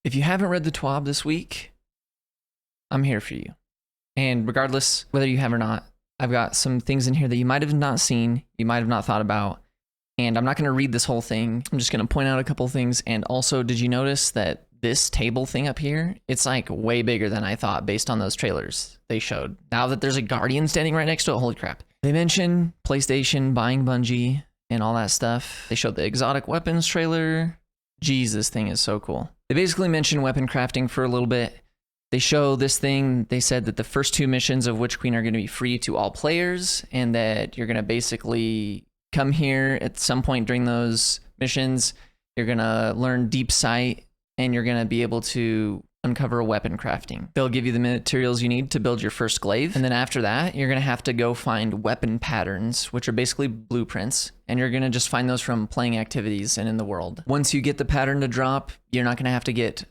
If you haven't read the TWAB this week, I'm here for you. And regardless whether you have or not, I've got some things in here that you might have not seen, you might have not thought about, and I'm not going to read this whole thing. I'm just going to point out a couple things. And also, did you notice that this table thing up here, it's like way bigger than I thought based on those trailers they showed. Now that there's a Guardian standing right next to it, holy crap. They mentioned PlayStation buying Bungie and all that stuff. They showed the exotic weapons trailer. Jeez, this thing is so cool. They basically mentioned weapon crafting for a little bit. They show this thing. They said that the first 2 missions of Witch Queen are going to be free to all players, and that you're going to basically come here at some point during those missions. You're going to learn deep sight, and you're going to be able to uncover weapon crafting. They'll give you the materials you need to build your first glaive, and then after that, you're going to have to go find weapon patterns, which are basically blueprints, and you're going to just find those from playing activities and in the world. Once you get the pattern to drop, you're not going to have to get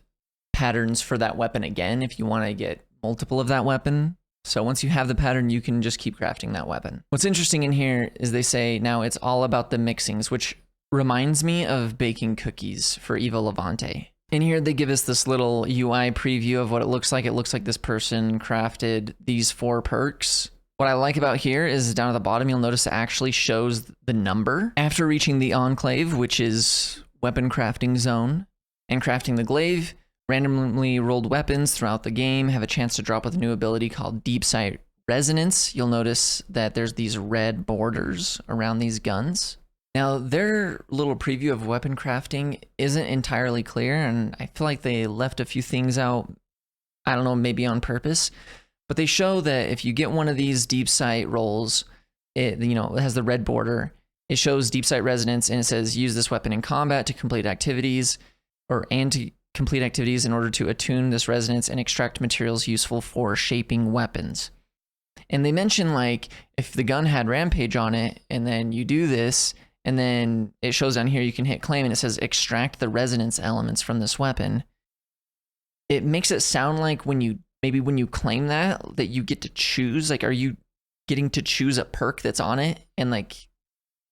patterns for that weapon again if you want to get multiple of that weapon. So once you have the pattern, you can just keep crafting that weapon. What's interesting in here is they say now it's all about the mixings, which reminds me of baking cookies for Evo Levante. In here, they give us this little UI preview of what it looks like. It looks like this person crafted these 4 perks. What I like about here is down at the bottom, you'll notice it actually shows the number. After reaching the Enclave, which is weapon crafting zone, and crafting the glaive, randomly rolled weapons throughout the game have a chance to drop with a new ability called Deep Sight Resonance. You'll notice that there's these red borders around these guns. Now, their little preview of weapon crafting isn't entirely clear, and I feel like they left a few things out, I don't know, maybe on purpose, but they show that if you get one of these deep sight rolls, it has the red border, it shows deep sight resonance, and it says use this weapon in combat to complete activities, to complete activities in order to attune this resonance and extract materials useful for shaping weapons. And they mention, like, if the gun had Rampage on it, and then you do this, and then it shows down here, you can hit claim, and it says extract the resonance elements from this weapon. It makes it sound like when you claim that you get to choose, like, are you getting to choose a perk that's on it and like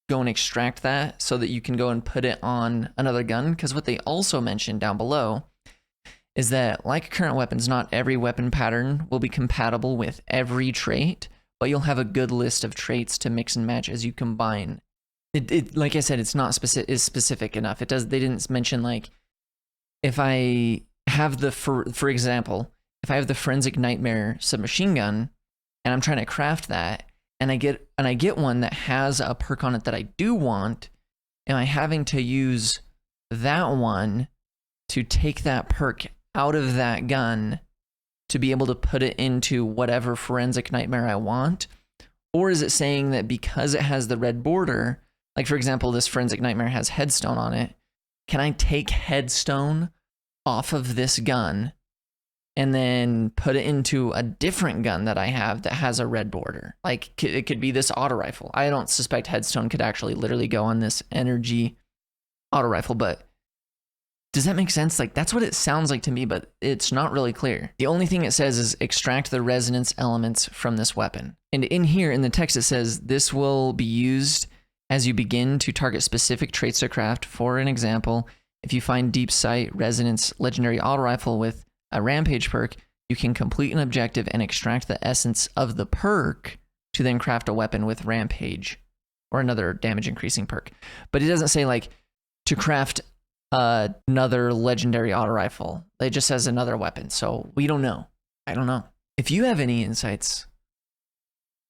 go and extract that so that you can go and put it on another gun? Because what they also mentioned down below is that, like current weapons, not every weapon pattern will be compatible with every trait, but you'll have a good list of traits to mix and match as you combine. It like I said, it's not specific enough. They didn't mention, like, if I have the, for example, if I have the Forensic Nightmare submachine gun and I'm trying to craft that, and I get one that has a perk on it that I do want, am I having to use that one to take that perk out of that gun to be able to put it into whatever Forensic Nightmare I want? Or is it saying that because it has the red border, like, for example, this Forensic Nightmare has Headstone on it, can I take Headstone off of this gun and then put it into a different gun that I have that has a red border? Like, it could be this auto rifle. I don't suspect Headstone could actually literally go on this energy auto rifle, but does that make sense? Like, that's what it sounds like to me, but it's not really clear. The only thing it says is extract the resonance elements from this weapon. And in here, in the text, it says this will be used as you begin to target specific traits to craft. For an example, if you find Deep Sight Resonance Legendary Auto Rifle with a Rampage perk, you can complete an objective and extract the essence of the perk to then craft a weapon with Rampage or another damage increasing perk. But it doesn't say, like, to craft another legendary auto rifle. It just says another weapon. So we don't know. I don't know. If you have any insights,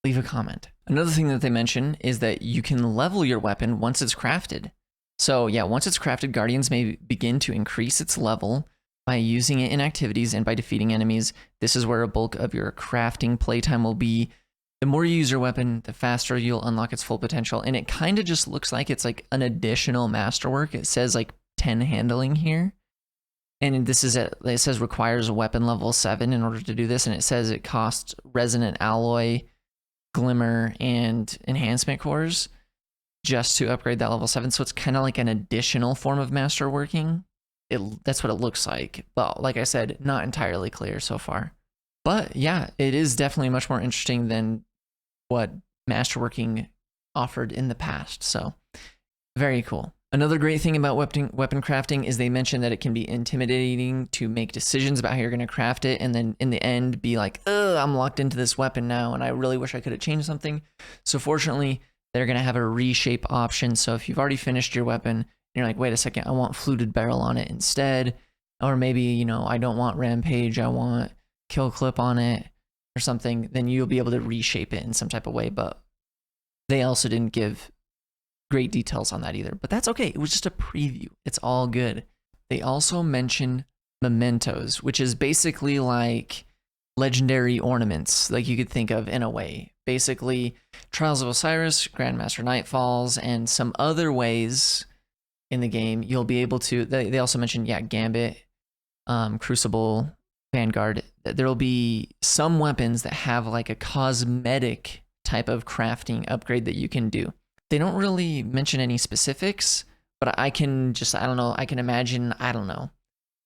leave a comment. Another thing that they mention is that you can level your weapon once it's crafted. So yeah, once it's crafted, Guardians may begin to increase its level by using it in activities and by defeating enemies. This is where a bulk of your crafting playtime will be. The more you use your weapon, the faster you'll unlock its full potential. And it kind of just looks like it's like an additional masterwork. It says like 10 handling here. And this is it says requires a weapon level 7 in order to do this. And it says it costs resonant alloy, glimmer, and enhancement cores just to upgrade that level 7. So it's kind of like an additional form of masterworking. That's what it looks like. But like I said, not entirely clear so far. But yeah, it is definitely much more interesting than what masterworking offered in the past. So very cool. Another great thing about weapon crafting is they mentioned that it can be intimidating to make decisions about how you're going to craft it, and then in the end be like, ugh, I'm locked into this weapon now, and I really wish I could have changed something. So fortunately, they're going to have a reshape option. So if you've already finished your weapon, and you're like, wait a second, I want fluted barrel on it instead, or maybe, you know, I don't want rampage, I want kill clip on it or something, then you'll be able to reshape it in some type of way. But they also didn't give great details on that either, but that's okay. It was just a preview. It's all good. They also mention mementos, which is basically like legendary ornaments, like you could think of in a way. Basically, Trials of Osiris, Grandmaster Nightfalls, and some other ways in the game you'll be able to. They also mentioned, yeah, Gambit, Crucible, Vanguard. There'll be some weapons that have like a cosmetic type of crafting upgrade that you can do. They don't really mention any specifics, but I can just, I don't know, I can imagine, I don't know.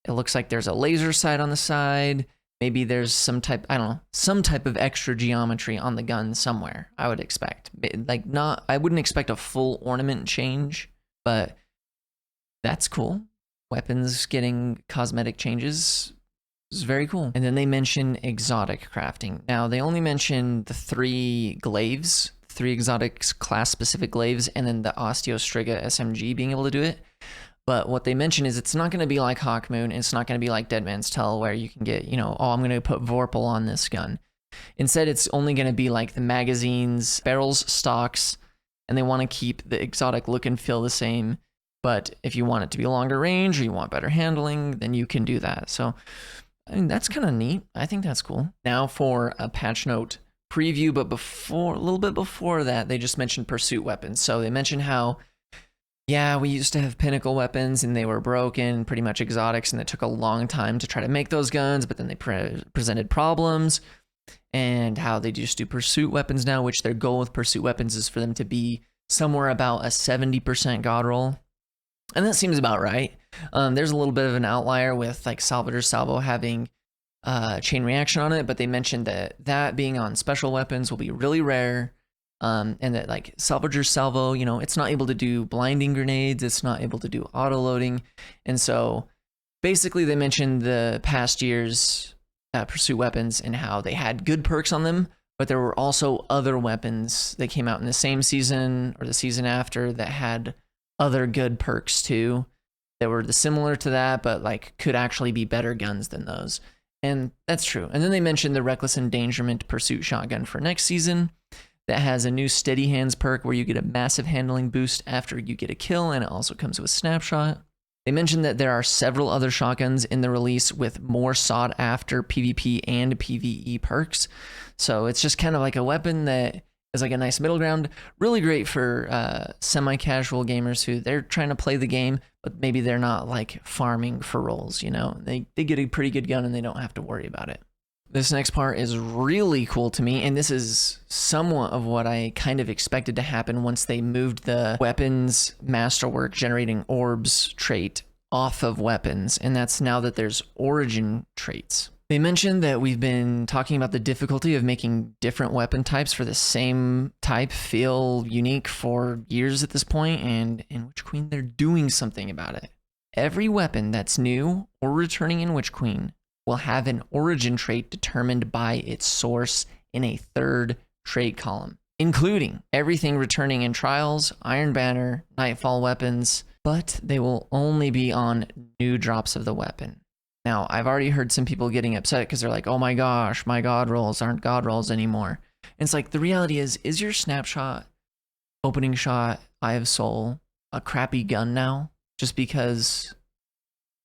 It looks like there's a laser sight on the side. Maybe there's some type, I don't know, some type of extra geometry on the gun somewhere, I would expect. Like not, I wouldn't expect a full ornament change, but that's cool. Weapons getting cosmetic changes is very cool. And then they mention exotic crafting. Now, they only mention the 3 glaives, 3 exotic class-specific glaives, and then the Osteostriga SMG being able to do it. But what they mention is it's not going to be like Hawkmoon, and it's not going to be like Dead Man's Tell, where you can get, you know, oh, I'm going to put Vorpal on this gun. Instead, it's only going to be like the magazines, barrels, stocks, and they want to keep the exotic look and feel the same. But if you want it to be longer range or you want better handling, then you can do that. So, I mean, that's kind of neat. I think that's cool. Now for a patch note preview, but before, a little bit before that, they just mentioned pursuit weapons. So they mentioned how, yeah, we used to have pinnacle weapons and they were broken, pretty much exotics, and it took a long time to try to make those guns, but then they presented problems, and how they just do pursuit weapons now, which their goal with pursuit weapons is for them to be somewhere about a 70% god roll. And that seems about right. There's a little bit of an outlier with like Salvator's Salvo having chain reaction on it, but they mentioned that being on special weapons will be really rare, and that like Salvator's Salvo, you know, it's not able to do blinding grenades, it's not able to do auto loading, and so basically they mentioned the past year's pursuit weapons and how they had good perks on them, but there were also other weapons that came out in the same season or the season after that had other good perks too, that were similar to that, but like could actually be better guns than those. And that's true. And then they mentioned the Reckless Endangerment Pursuit Shotgun for next season that has a new Steady Hands perk where you get a massive handling boost after you get a kill, and it also comes with Snapshot. They mentioned that there are several other shotguns in the release with more sought after PvP and PvE perks. So it's just kind of like a weapon that is like a nice middle ground, really great for semi-casual gamers who they're trying to play the game, but maybe they're not like farming for rolls, you know? They get a pretty good gun and they don't have to worry about it. This next part is really cool to me, and this is somewhat of what I kind of expected to happen once they moved the weapons masterwork generating orbs trait off of weapons, and that's now that there's origin traits. They mentioned that we've been talking about the difficulty of making different weapon types for the same type feel unique for years at this point, and in Witch Queen, they're doing something about it. Every weapon that's new or returning in Witch Queen will have an origin trait determined by its source in a 3rd trait column, including everything returning in Trials, Iron Banner, Nightfall weapons, but they will only be on new drops of the weapon. Now, I've already heard some people getting upset because they're like, oh my gosh, my god rolls aren't god rolls anymore. And it's like, the reality is your Snapshot, Opening Shot, Eye of Soul a crappy gun now just because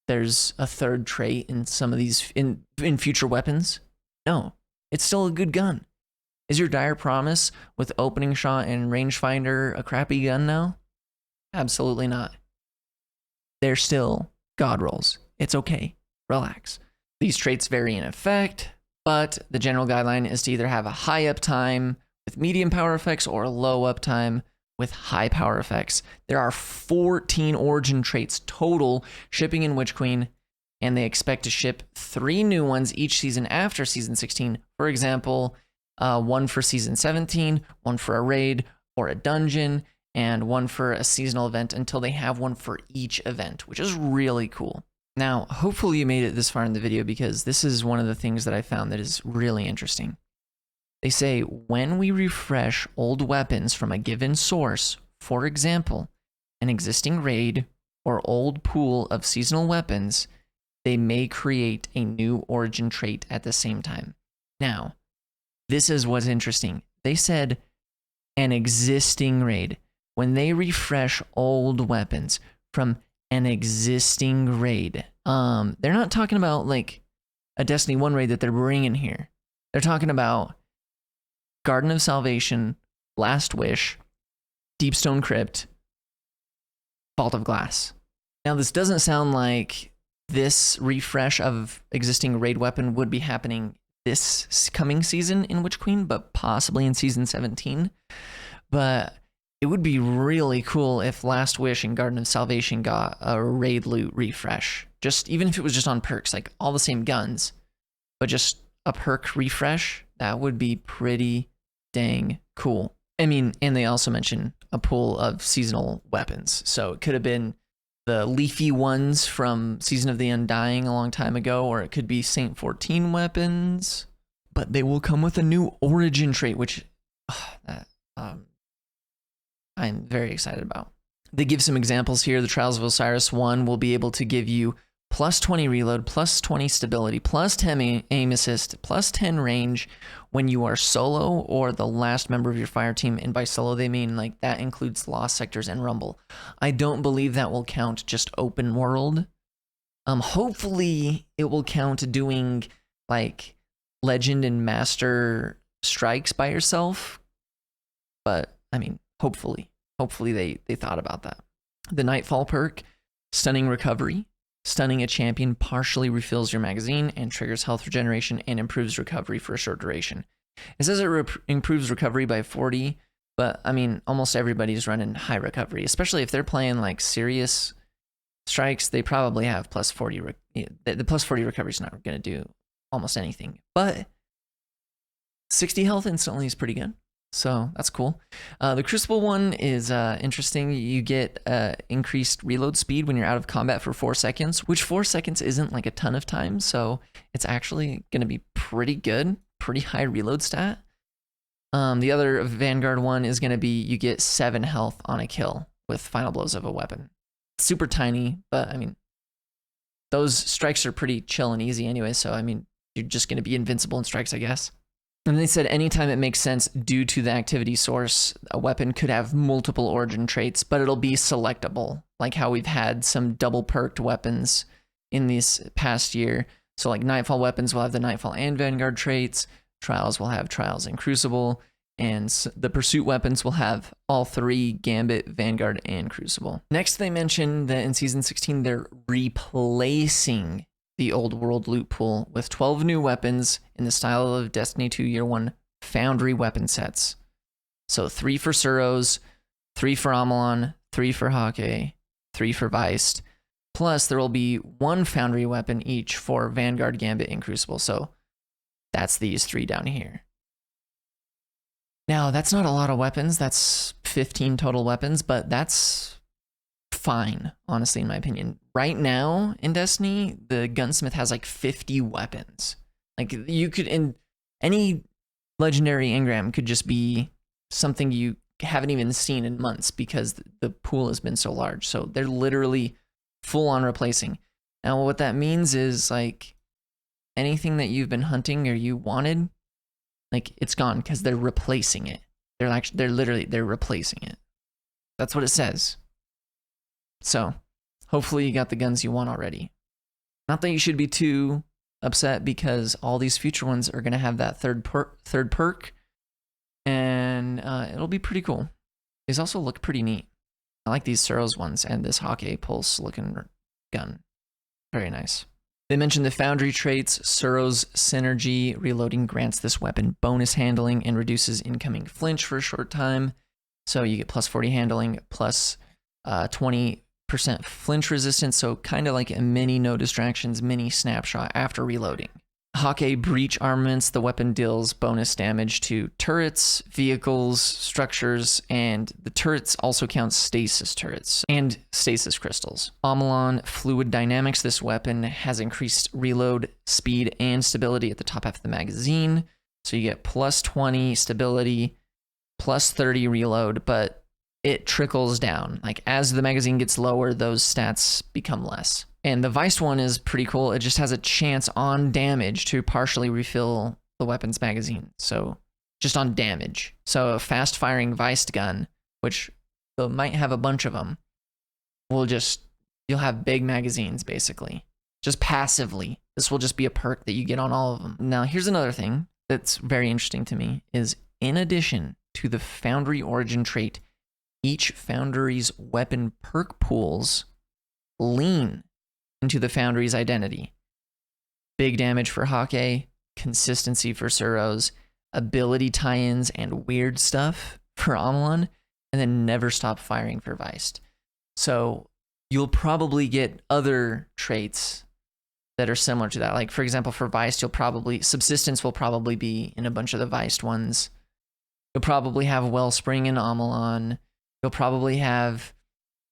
there's a 3rd trait in some of these, in future weapons? No, it's still a good gun. Is your Dire Promise with Opening Shot and Rangefinder a crappy gun now? Absolutely not. They're still god rolls. It's okay. Relax. These traits vary in effect, but the general guideline is to either have a high uptime with medium power effects or a low uptime with high power effects. There are 14 origin traits total shipping in Witch Queen, and they expect to ship 3 new ones each season after season 16. For example, one for season 17, one for a raid or a dungeon, and one for a seasonal event until they have one for each event, which is really cool. Now, hopefully you made it this far in the video because this is one of the things that I found that is really interesting. They say when we refresh old weapons from a given source, for example, an existing raid or old pool of seasonal weapons, they may create a new origin trait at the same time. Now, this is what's interesting. They said an existing raid. When they refresh old weapons from an existing raid, they're not talking about like a Destiny 1 raid that they're bringing here. They're talking about Garden of Salvation, Last Wish, Deepstone Crypt, Vault of Glass. Now, this doesn't sound like this refresh of existing raid weapon would be happening this coming season in Witch Queen, but possibly in Season 17. But it would be really cool if Last Wish and Garden of Salvation got a raid loot refresh. Just even if it was just on perks, like all the same guns, but just a perk refresh, that would be pretty dang cool. I mean, and they also mention a pool of seasonal weapons. So it could have been the leafy ones from Season of the Undying a long time ago, or it could be Saint 14 weapons. But they will come with a new origin trait, which I'm very excited about. They give some examples here. The Trials of Osiris 1 will be able to give you plus 20 reload, plus 20 stability, plus 10 aim assist, plus 10 range when you are solo or the last member of your fire team. And by solo, they mean like that includes Lost Sectors and Rumble. I don't believe that will count just open world. Hopefully it will count doing like Legend and Master strikes by yourself. But I mean, hopefully they thought about that. The Nightfall perk, Stunning Recovery. Stunning a champion partially refills your magazine and triggers health regeneration and improves recovery for a short duration. It says it improves recovery by 40, but I mean, almost everybody's running high recovery, especially if they're playing like serious strikes. They probably have plus 40. The plus 40 recovery is not going to do almost anything, but 60 health instantly is pretty good. So that's cool. The Crucible one is interesting. You get increased reload speed when you're out of combat for 4 seconds, which 4 seconds isn't like a ton of time. So it's actually going to be pretty good, pretty high reload stat. The other Vanguard one is going to be you get 7 health on a kill with final blows of a weapon. Super tiny, but I mean, those strikes are pretty chill and easy anyway. So I mean, you're just going to be invincible in strikes, I guess. And they said anytime it makes sense due to the activity source, a weapon could have multiple origin traits, but it'll be selectable, like how we've had some double perked weapons in this past year. So like Nightfall weapons will have the Nightfall and Vanguard traits, Trials will have Trials and Crucible, and the Pursuit weapons will have all 3, Gambit, Vanguard, and Crucible. Next, they mentioned that in Season 16, they're replacing the old world loot pool with 12 new weapons in the style of Destiny 2 Year 1 Foundry weapon sets. So 3 for Suros, 3 for Amalon, 3 for Hake, 3 for Weist. Plus, there will be 1 Foundry weapon each for Vanguard, Gambit, and Crucible. So that's these 3 down here. Now, that's not a lot of weapons. That's 15 total weapons, but that's fine, honestly, in my opinion. Right now in Destiny, the gunsmith has like 50 weapons. Like you could, in any legendary engram could just be something you haven't even seen in months because the pool has been so large. So they're literally full on replacing. Now what that means is like anything that you've been hunting or you wanted, like it's gone because they're replacing it. They're replacing it. That's what it says. So hopefully you got the guns you want already. Not that you should be too upset because all these future ones are going to have that third perk, and it'll be pretty cool. These also look pretty neat. I like these Suros ones and this Hake Pulse looking gun. Very nice. They mentioned the Foundry traits. Suro's Synergy reloading grants this weapon bonus handling and reduces incoming flinch for a short time. So you get plus 40 handling, plus 20% flinch resistance, so kind of like a mini no distractions, mini snapshot after reloading. Hawkeye breach armaments, the weapon deals bonus damage to turrets, vehicles, structures, and the turrets also count stasis turrets and stasis crystals. Omolon fluid dynamics, this weapon has increased reload speed and stability at the top half of the magazine. So you get plus 20 stability, plus 30 reload, but it trickles down. Like as the magazine gets lower, those stats become less. And the Viced one is pretty cool. It just has a chance on damage to partially refill the weapon's magazine. So just on damage. So a fast firing Viced gun, which might have a bunch of them, you'll have big magazines basically. Just passively. This will just be a perk that you get on all of them. Now here's another thing that's very interesting to me is in addition to the Foundry origin trait, each Foundry's weapon perk pools lean into the Foundry's identity. Big damage for Hawkeye, consistency for Suros, ability tie-ins and weird stuff for Omolon, and then never stop firing for Viced. So you'll probably get other traits that are similar to that. Like for example, for Viced, Subsistence will probably be in a bunch of the Viced ones. You'll probably have Wellspring in Omolon. You'll probably have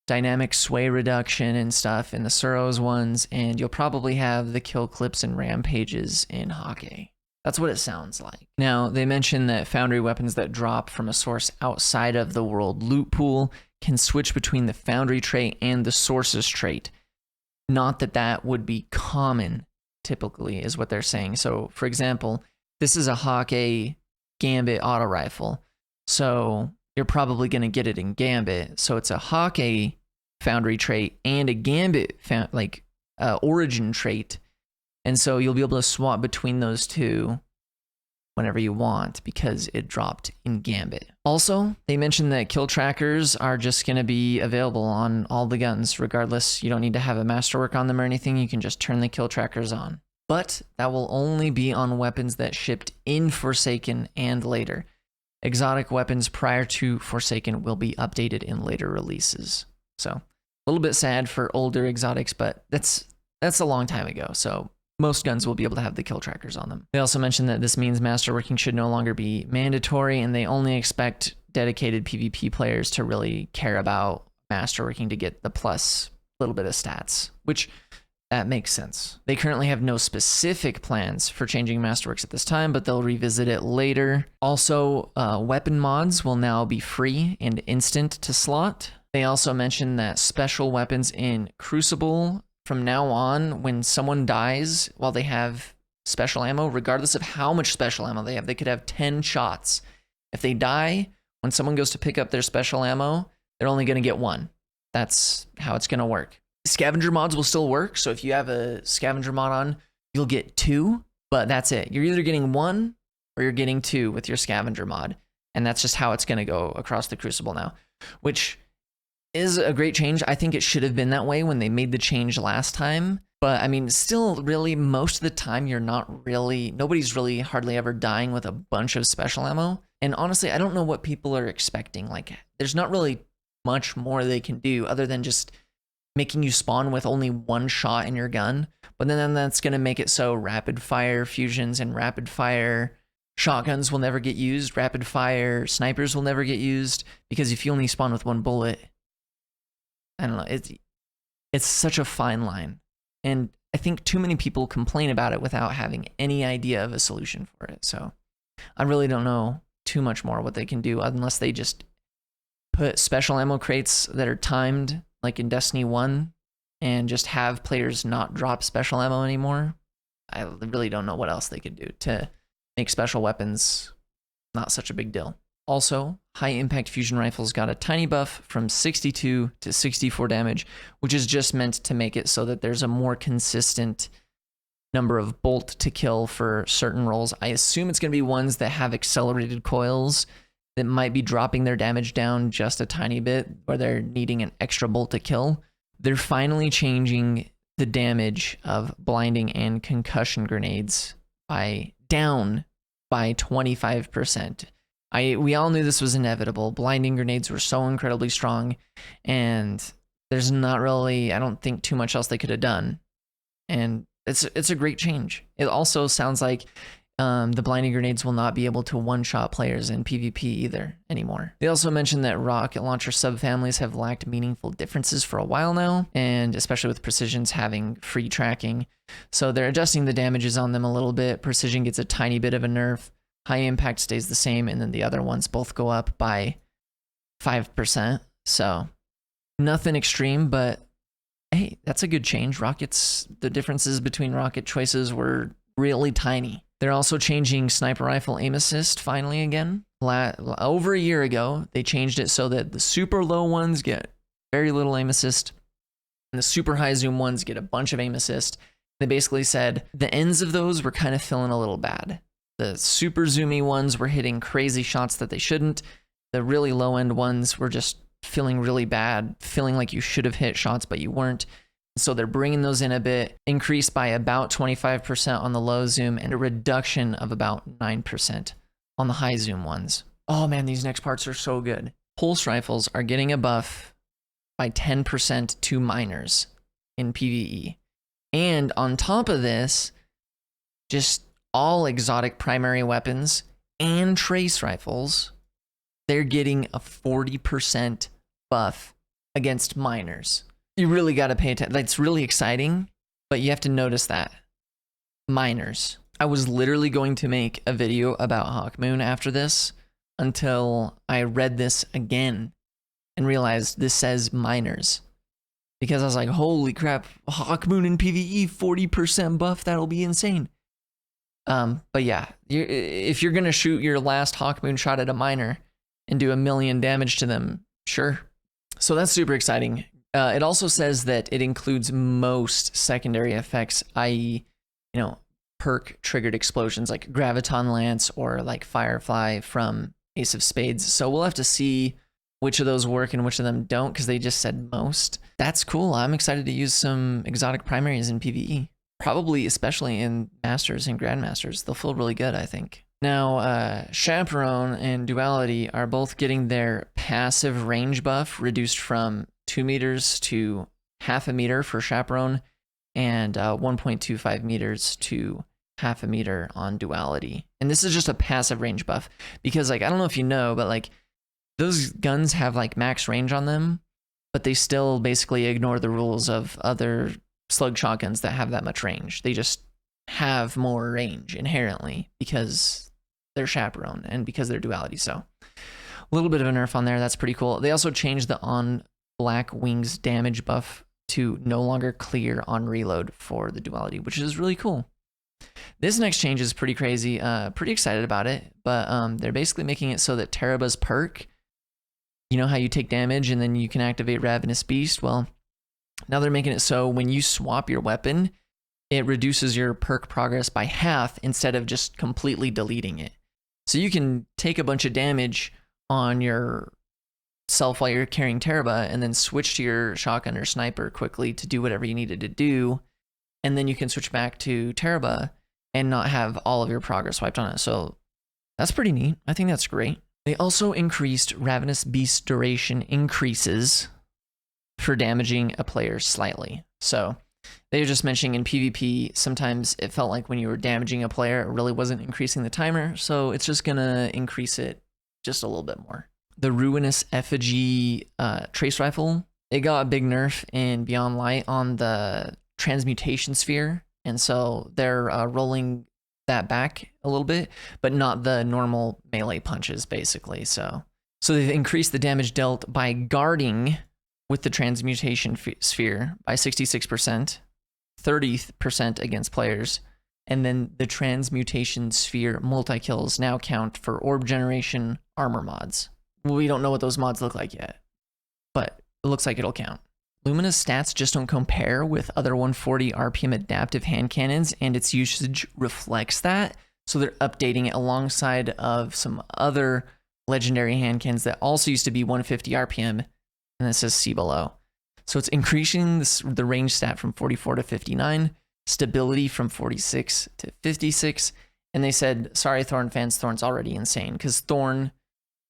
dynamic sway reduction and stuff in the Suros ones, and you'll probably have the kill clips and rampages in Hawkeye. That's what it sounds like. Now, they mentioned that Foundry weapons that drop from a source outside of the world loot pool can switch between the Foundry trait and the Sources trait. Not that that would be common, typically, is what they're saying. So, for example, this is a Hawkeye Gambit auto rifle. So you're probably going to get it in Gambit. So it's a Hawkeye Foundry trait and a Gambit origin trait. And so you'll be able to swap between those two whenever you want because it dropped in Gambit. Also, they mentioned that kill trackers are just going to be available on all the guns. Regardless, you don't need to have a masterwork on them or anything. You can just turn the kill trackers on. But that will only be on weapons that shipped in Forsaken and later. Exotic weapons prior to Forsaken will be updated in later releases. So a little bit sad for older exotics, but that's a long time ago. So most guns will be able to have the kill trackers on them. They also mentioned that this means masterworking should no longer be mandatory, and they only expect dedicated PvP players to really care about masterworking to get the plus little bit of stats, which that makes sense. They currently have no specific plans for changing Masterworks at this time, but they'll revisit it later. Also, weapon mods will now be free and instant to slot. They also mentioned that special weapons in Crucible, from now on, when someone dies while they have special ammo, regardless of how much special ammo they have, they could have 10 shots. If they die, when someone goes to pick up their special ammo, they're only going to get one. That's how it's going to work. Scavenger mods will still work, so if you have a scavenger mod on, you'll get 2, but that's it. You're either getting 1 or you're getting 2 with your scavenger mod, and that's just how it's going to go across the Crucible now, which is a great change. I think it should have been that way when they made the change last time, but I mean, still really most of the time nobody's really hardly ever dying with a bunch of special ammo, and honestly, I don't know what people are expecting. Like, there's not really much more they can do other than just making you spawn with only 1 shot in your gun, but then that's going to make it so rapid fire fusions and rapid fire shotguns will never get used, rapid fire snipers will never get used, because if you only spawn with 1 bullet, I don't know, it's such a fine line, and I think too many people complain about it without having any idea of a solution for it. So I really don't know too much more what they can do unless they just put special ammo crates that are timed like in Destiny 1 and just have players not drop special ammo anymore. I really don't know what else they could do to make special weapons not such a big deal. Also, high impact fusion rifles got a tiny buff from 62 to 64 damage, which is just meant to make it so that there's a more consistent number of bolt to kill for certain roles. I assume it's going to be ones that have accelerated coils that might be dropping their damage down just a tiny bit, where they're needing an extra bolt to kill. They're finally changing the damage of blinding and concussion grenades down by 25%. We all knew this was inevitable. Blinding grenades were so incredibly strong, and there's not really, I don't think, too much else they could have done. And It's a great change. It also sounds like the blinding grenades will not be able to one-shot players in PvP either anymore. They also mentioned that rocket launcher subfamilies have lacked meaningful differences for a while now, and especially with precisions having free tracking. So they're adjusting the damages on them a little bit. Precision gets a tiny bit of a nerf. High impact stays the same, and then the other ones both go up by 5%. So nothing extreme, but hey, that's a good change. Rockets, the differences between rocket choices were really tiny. They're also changing sniper rifle aim assist finally again. Over a year ago, they changed it so that the super low ones get very little aim assist, and the super high zoom ones get a bunch of aim assist. They basically said the ends of those were kind of feeling a little bad. The super zoomy ones were hitting crazy shots that they shouldn't. The really low end ones were just feeling really bad, feeling like you should have hit shots, but you weren't. So they're bringing those in a bit, increased by about 25% on the low zoom and a reduction of about 9% on the high zoom ones. Oh man, these next parts are so good. Pulse rifles are getting a buff by 10% to minors in PvE. And on top of this, just all exotic primary weapons and trace rifles, they're getting a 40% buff against minors. You really got to pay attention. That's really exciting, but you have to notice that. Minors. I was literally going to make a video about Hawkmoon after this until I read this again and realized this says minors. Because I was like, holy crap, Hawkmoon in PvE, 40% buff, that'll be insane. But yeah, if you're going to shoot your last Hawkmoon shot at a minor and do 1 million damage to them, sure. So that's super exciting. It also says that it includes most secondary effects, i.e., perk triggered explosions like Graviton Lance or like Firefly from Ace of Spades. So we'll have to see which of those work and which of them don't, because they just said most. That's cool. I'm excited to use some exotic primaries in PvE. Probably especially in Masters and Grandmasters. They'll feel really good, I think. Now, Chaperone and Duality are both getting their passive range buff reduced from 2 meters to 0.5 meter for Chaperone and 1.25 meters to 0.5 meter on Duality. And this is just a passive range buff because, like, I don't know if you know, but like those guns have like max range on them, but they still basically ignore the rules of other slug shotguns that have that much range. They just have more range inherently because they're Chaperone and because they're Duality. So a little bit of a nerf on there. That's pretty cool. They also changed the on Black Wings damage buff to no longer clear on reload for the Duality, which is really cool. This next change is pretty crazy. Pretty excited about it, but they're basically making it so that Teraba's perk, you know how you take damage and then you can activate Ravenous Beast? Well, now they're making it so when you swap your weapon, it reduces your perk progress by half instead of just completely deleting it. So you can take a bunch of damage on your self while you're carrying Teraba and then switch to your shotgun or sniper quickly to do whatever you needed to do, and then you can switch back to Teraba and not have all of your progress wiped on it. So that's pretty neat. I think that's great. They also increased Ravenous Beast duration increases for damaging a player slightly. So they were just mentioning in PvP, sometimes it felt like when you were damaging a player, it really wasn't increasing the timer. So it's just gonna increase it just a little bit more. The Ruinous Effigy trace rifle, it got a big nerf in Beyond Light on the transmutation sphere, and so they're rolling that back a little bit, but not the normal melee punches, basically. So they've increased the damage dealt by guarding with the transmutation sphere by 66%, 30% against players, and then the transmutation sphere multi-kills now count for orb generation armor mods. We don't know what those mods look like yet, but it looks like it'll count. Lumina's stats just don't compare with other 140 RPM adaptive hand cannons, and its usage reflects that. So they're updating it alongside of some other legendary hand cannons that also used to be 150 RPM, and it says see below. So it's increasing the range stat from 44 to 59, stability from 46 to 56, and they said, sorry Thorn fans, Thorn's already insane, because Thorn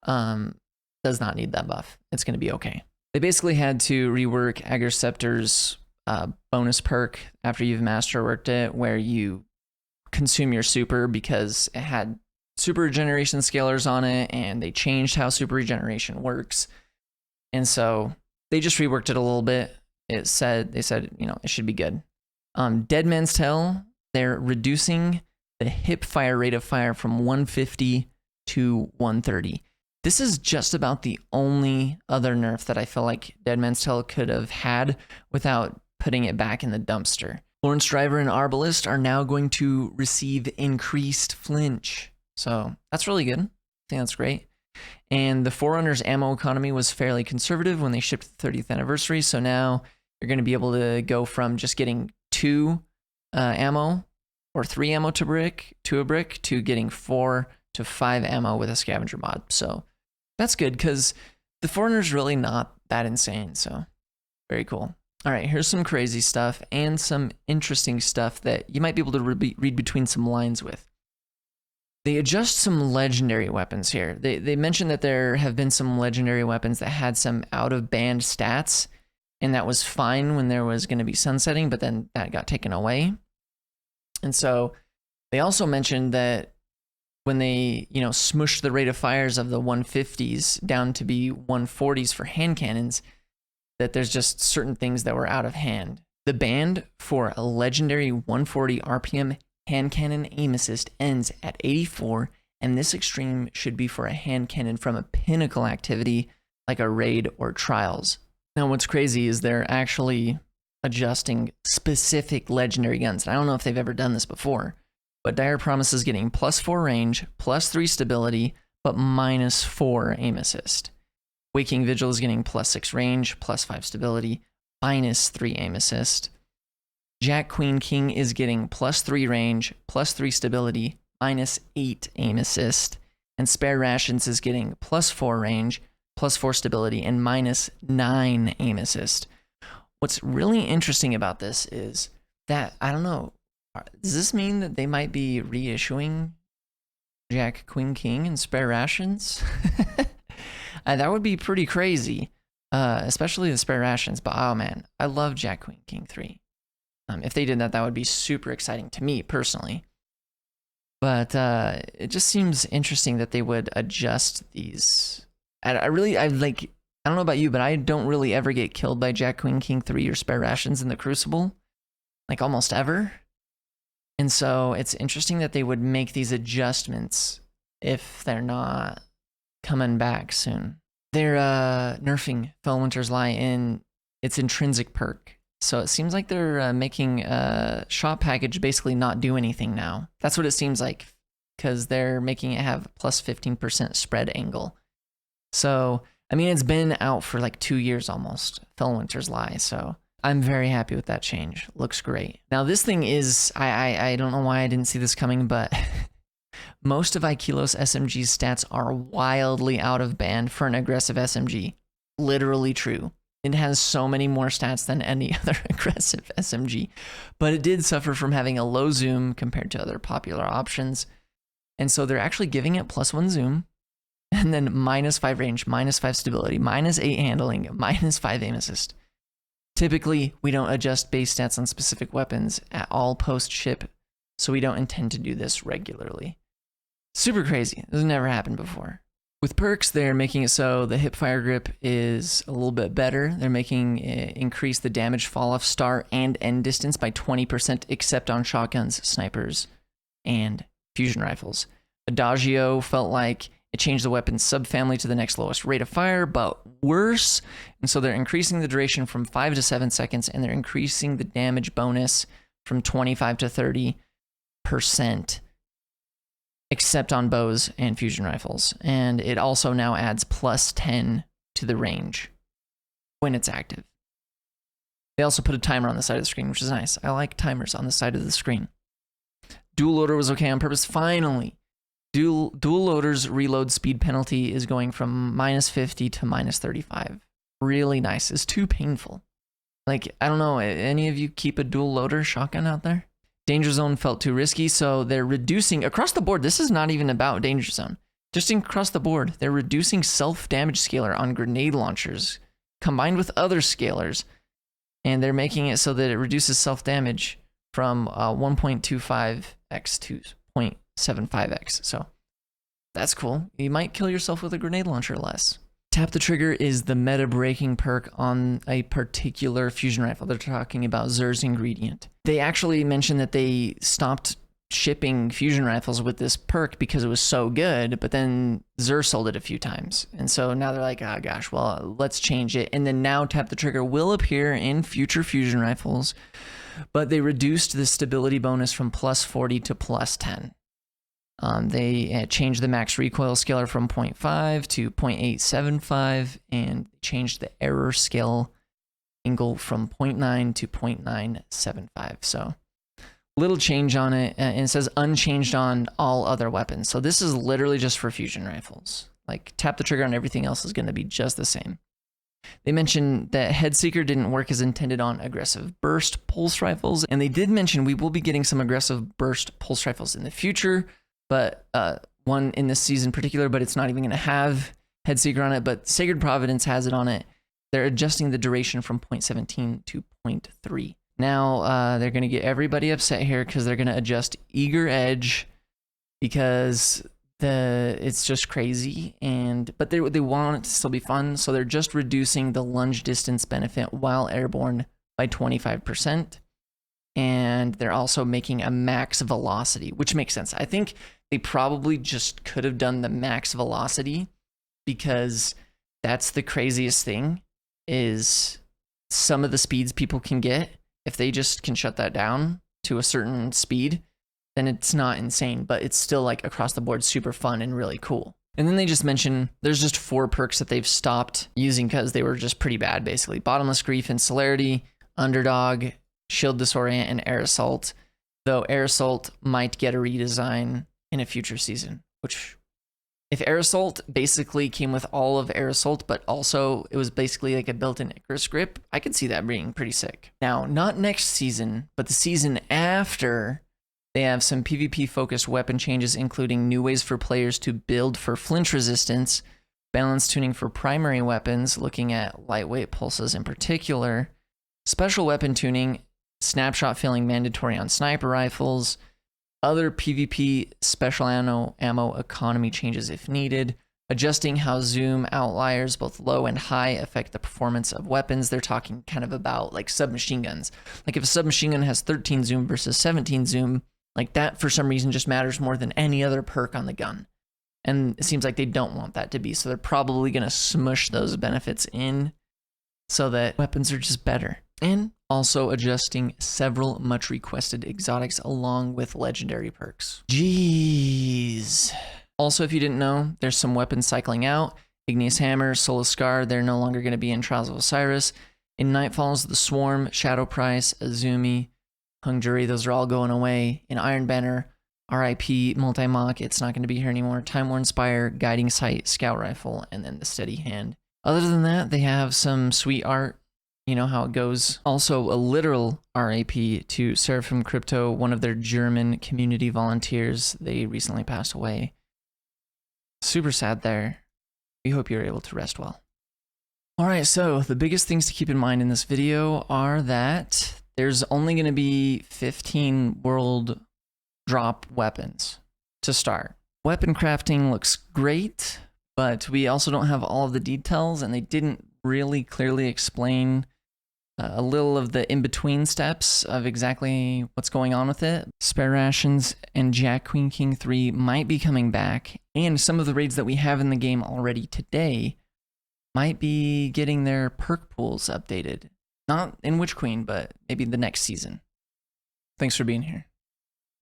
does not need that buff. It's going to be okay. They basically had to rework Agerceptor's bonus perk after you've masterworked it, where you consume your super because it had super regeneration scalars on it, and they changed how super regeneration works. And so they just reworked it a little bit. They said, it should be good. Dead Man's Tell, they're reducing the hip fire rate of fire from 150 to 130. This is just about the only other nerf that I feel like Dead Man's Tell could have had without putting it back in the dumpster. Lawrence Driver and Arbalist are now going to receive increased flinch. So that's really good. I think that's great. And the Forerunner's ammo economy was fairly conservative when they shipped the 30th anniversary. So now you're going to be able to go from just getting 2 ammo or 3 ammo to a brick to getting 4 to 5 ammo with a scavenger mod. So that's good because the Forerunner's really not that insane. So very cool. All right, here's some crazy stuff and some interesting stuff that you might be able to read between some lines with. They adjust some legendary weapons here. They mentioned that there have been some legendary weapons that had some out-of-band stats, and that was fine when there was going to be sunsetting, but then that got taken away. And so they also mentioned that when they, smushed the rate of fires of the 150s down to be 140s for hand cannons, that there's just certain things that were out of hand. The band for a legendary 140 RPM hand cannon aim assist ends at 84, and this extreme should be for a hand cannon from a pinnacle activity like a raid or trials. Now what's crazy is they're actually adjusting specific legendary guns. And I don't know if they've ever done this before, but Dire Promise is getting +4 range, +3 stability, but -4 aim assist. Waking Vigil is getting +6 range, +5 stability, -3 aim assist. Jack Queen King is getting +3 range, +3 stability, -8 aim assist. And Spare Rations is getting +4 range, +4 stability, and -9 aim assist. What's really interesting about this is that, I don't know, does this mean that they might be reissuing Jack Queen King and Spare Rations? That would be pretty crazy, especially the Spare Rations. But oh man, I love Jack Queen King 3. If they did that, that would be super exciting to me personally. But it just seems interesting that they would adjust these. I don't know about you, but I don't really ever get killed by Jack Queen King 3 or Spare Rations in the Crucible, like almost ever. And so it's interesting that they would make these adjustments if they're not coming back soon. They're nerfing Fellwinter's Lie in its intrinsic perk. So it seems like they're making shop package basically not do anything now. That's what it seems like, because they're making it have +15% spread angle. So, I mean, it's been out for like 2 years almost, Fellwinter's Lie. So I'm very happy with that change. Looks great. Now this thing is, I don't know why I didn't see this coming, but most of Aikilos SMG's stats are wildly out of band for an aggressive SMG. Literally true. It has so many more stats than any other aggressive SMG, but it did suffer from having a low zoom compared to other popular options. And so they're actually giving it +1 zoom, and then -5 range, -5 stability, -8 handling, -5 aim assist. Typically, we don't adjust base stats on specific weapons at all post-ship, so we don't intend to do this regularly. Super crazy. This has never happened before. With perks, they're making it so the hip fire grip is a little bit better. They're making it increase the damage fall-off start and end distance by 20%, except on shotguns, snipers, and fusion rifles. Adagio felt like it changed the weapon's subfamily to the next lowest rate of fire, but worse. And so they're increasing the duration from 5 to 7 seconds, and they're increasing the damage bonus from 25 to 30%, except on bows and fusion rifles. And it also now adds +10 to the range when it's active. They also put a timer on the side of the screen, which is nice. I like timers on the side of the screen. Dual loader was okay on purpose. Finally, dual loader's reload speed penalty is going from -50 to -35. Really nice. It's too painful. Like, I don't know, any of you keep a dual loader shotgun out there? Danger Zone felt too risky, so they're reducing across the board. This is not even about Danger Zone. Just across the board, they're reducing self-damage scalar on grenade launchers combined with other scalars. and they're making it so that it reduces self-damage from 1.25x to 0.75x. So that's cool. You might kill yourself with a grenade launcher less. Tap the Trigger is the meta-breaking perk on a particular fusion rifle. They're talking about Xur's Ingredient. They actually mentioned that they stopped shipping fusion rifles with this perk because it was so good, but then Xur sold it a few times. And so now they're like, oh gosh, well, let's change it. And then now Tap the Trigger will appear in future fusion rifles, but they reduced the stability bonus from +40 to +10. They changed the max recoil scaler from 0.5 to 0.875 and changed the error scale angle from 0.9 to 0.975. So little change on it, and it says unchanged on all other weapons. So this is literally just for fusion rifles. Like, Tap the Trigger on everything else is going to be just the same. They mentioned that Headseeker didn't work as intended on aggressive burst pulse rifles, and they did mention we will be getting some aggressive burst pulse rifles in the future, but one in this season in particular, but it's not even going to have Headseeker on it, but Sacred Providence has it on it. They're adjusting the duration from 0.17 to 0.3. Now they're going to get everybody upset here because they're going to adjust Eager Edge because it's just crazy, but they want it to still be fun, so they're just reducing the lunge distance benefit while airborne by 25%, and they're also making a max velocity, which makes sense. I think they probably just could have done the max velocity because that's the craziest thing, is some of the speeds people can get. If they just can shut that down to a certain speed, then it's not insane, but it's still like across the board super fun and really cool. And then they just mention there's just 4 perks that they've stopped using because they were just pretty bad, basically. Bottomless Grief and Celerity, Underdog, Shield Disorient, and Air Assault, though Air Assault might get a redesign in a future season, which, if Air Assault basically came with all of Air Assault, but also it was basically like a built-in Icarus grip, I could see that being pretty sick. Now, not next season, but the season after, they have some PvP-focused weapon changes, including new ways for players to build for flinch resistance, balance tuning for primary weapons, looking at lightweight pulses in particular, special weapon tuning, snapshot filling mandatory on sniper rifles, other PvP special ammo economy changes if needed, adjusting how zoom outliers, both low and high, affect the performance of weapons. They're talking kind of about like submachine guns. Like if a submachine gun has 13 zoom versus 17 zoom, like that for some reason just matters more than any other perk on the gun. And it seems like they don't want that to be, so they're probably going to smush those benefits in so that weapons are just better. And also adjusting several much requested exotics along with legendary perks. Jeez. Also, if you didn't know, there's some weapons cycling out. Igneous Hammer, Soul of Scar, they're no longer going to be in Trials of Osiris. In Nightfalls, the Swarm, Shadow Price, Azumi, Hung Jury, those are all going away. In Iron Banner, RIP, Multi-Mock, it's not going to be here anymore. Time Worn Spire, Guiding Sight, Scout Rifle, and then the Steady Hand. Other than that, they have some sweet art. You know how it goes. Also, a literal RIP to Seraphim Crypto, one of their German community volunteers. They recently passed away. Super sad there. We hope you're able to rest well. Alright, so the biggest things to keep in mind in this video are that there's only going to be 15 world drop weapons to start. Weapon crafting looks great, but we also don't have all of the details, and they didn't really clearly explain a little of the in-between steps of exactly what's going on with it. Spare Rations and JQK3 might be coming back, and some of the raids that we have in the game already today might be getting their perk pools updated. Not in Witch Queen, but maybe the next season. Thanks for being here.